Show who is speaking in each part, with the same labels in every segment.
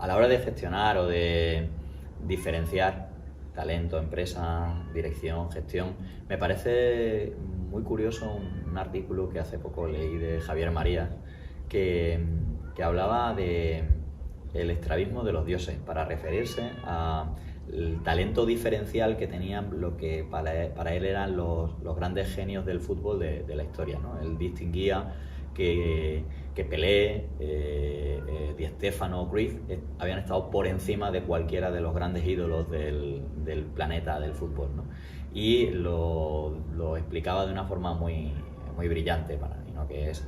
Speaker 1: a la hora de gestionar o de diferenciar talento, empresa, dirección, gestión, me parece muy curioso un artículo que hace poco leí de Javier Marías que hablaba de el estrabismo de los dioses, para referirse al talento diferencial que tenían lo que para él eran los grandes genios del fútbol de la historia, ¿no? Él distinguía que Pelé, Di Stéfano, Cruyff habían estado por encima de cualquiera de los grandes ídolos del planeta del fútbol, ¿no? Y lo explicaba de una forma muy brillante para mí, ¿no? Que es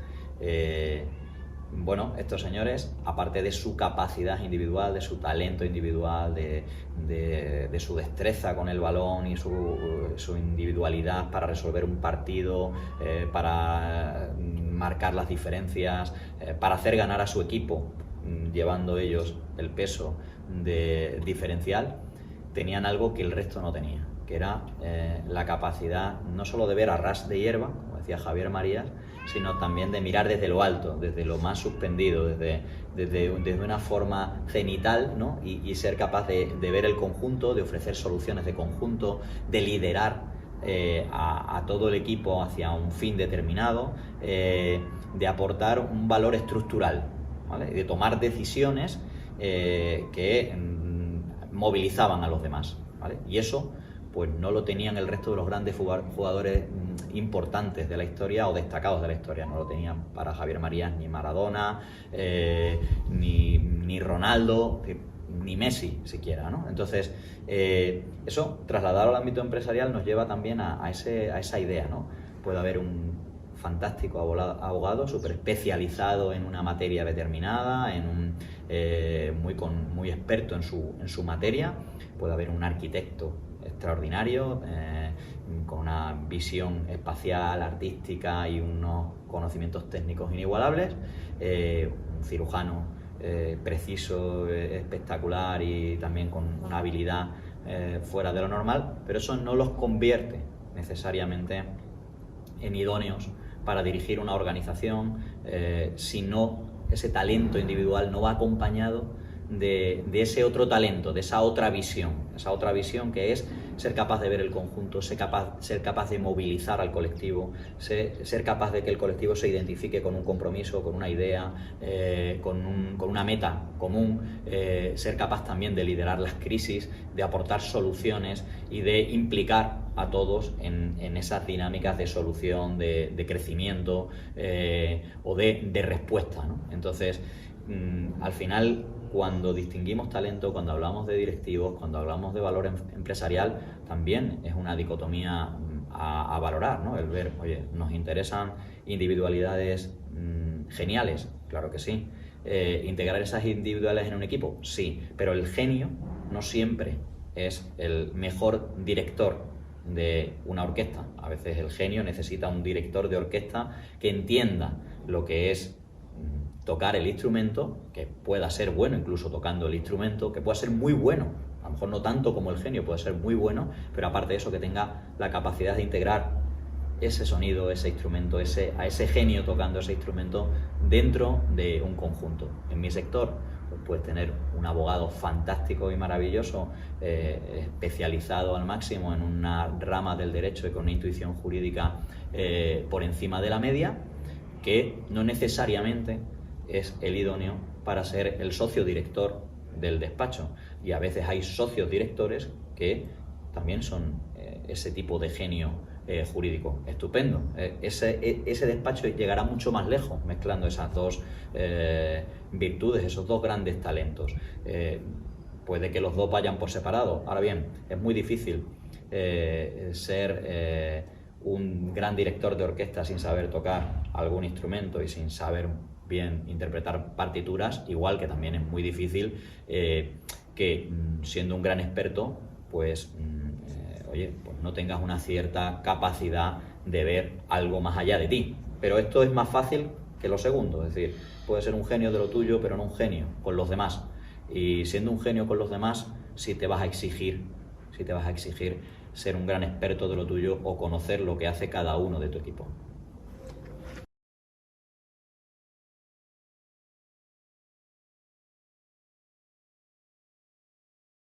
Speaker 1: bueno, estos señores, aparte de su capacidad individual, de su talento individual, de su destreza con el balón y su individualidad para resolver un partido, para marcar las diferencias, para hacer ganar a su equipo, llevando ellos el peso de diferencial, tenían algo que el resto no tenía, que era la capacidad no solo de ver a ras de hierba, como decía Javier Marías, sino también de mirar desde lo alto, desde lo más suspendido, desde una forma cenital, ¿no? Y ser capaz de ver el conjunto, de ofrecer soluciones de conjunto, de liderar a todo el equipo hacia un fin determinado, de aportar un valor estructural, ¿vale? Y de tomar decisiones que movilizaban a los demás, ¿vale? Y eso pues no lo tenían el resto de los grandes jugadores importantes de la historia o destacados de la historia. No lo tenían para Javier Marías ni Maradona, ni Ronaldo, ni Messi siquiera, ¿no? Entonces, eso trasladado al ámbito empresarial nos lleva también a esa idea, ¿no? Puede haber un fantástico abogado súper especializado en una materia determinada, muy experto en su materia. Puede haber un arquitecto extraordinario, con una visión espacial, artística y unos conocimientos técnicos inigualables, un cirujano preciso, espectacular y también con una habilidad fuera de lo normal, pero eso no los convierte necesariamente en idóneos para dirigir una organización si no ese talento individual no va acompañado de ese otro talento, de esa otra visión que es ser capaz de ver el conjunto, ser capaz de movilizar al colectivo, ser capaz de que el colectivo se identifique con un compromiso, con una idea, con una meta común, ser capaz también de liderar las crisis, de aportar soluciones y de implicar a todos en esas dinámicas de solución, de crecimiento o de respuesta, ¿no? Entonces, al final, cuando distinguimos talento, cuando hablamos de directivos, cuando hablamos de valor empresarial, también es una dicotomía a valorar, ¿no? El ver, oye, ¿nos interesan individualidades geniales? Claro que sí. ¿Integrar esas individuales en un equipo? Sí, pero el genio no siempre es el mejor director de una orquesta. A veces el genio necesita un director de orquesta que entienda lo que es tocar el instrumento, que pueda ser bueno incluso tocando el instrumento, que pueda ser muy bueno, a lo mejor no tanto como el genio, puede ser muy bueno, pero aparte de eso que tenga la capacidad de integrar ese sonido, ese instrumento, a ese genio tocando ese instrumento dentro de un conjunto. En mi sector, pues puedes tener un abogado fantástico y maravilloso, especializado al máximo en una rama del derecho y con una intuición jurídica por encima de la media, que no necesariamente es el idóneo para ser el socio director del despacho. Y a veces hay socios directores que también son ese tipo de genio jurídico. Estupendo. Ese despacho llegará mucho más lejos mezclando esas dos virtudes, esos dos grandes talentos. Puede que los dos vayan por separado. Ahora bien, es muy difícil ser un gran director de orquesta sin saber tocar algún instrumento y sin saber bien interpretar partituras, igual que también es muy difícil que siendo un gran experto pues no tengas una cierta capacidad de ver algo más allá de ti. Pero esto es más fácil que lo segundo, es decir, puedes ser un genio de lo tuyo pero no un genio con los demás, y siendo un genio con los demás sí te vas a exigir ser un gran experto de lo tuyo o conocer lo que hace cada uno de tu equipo.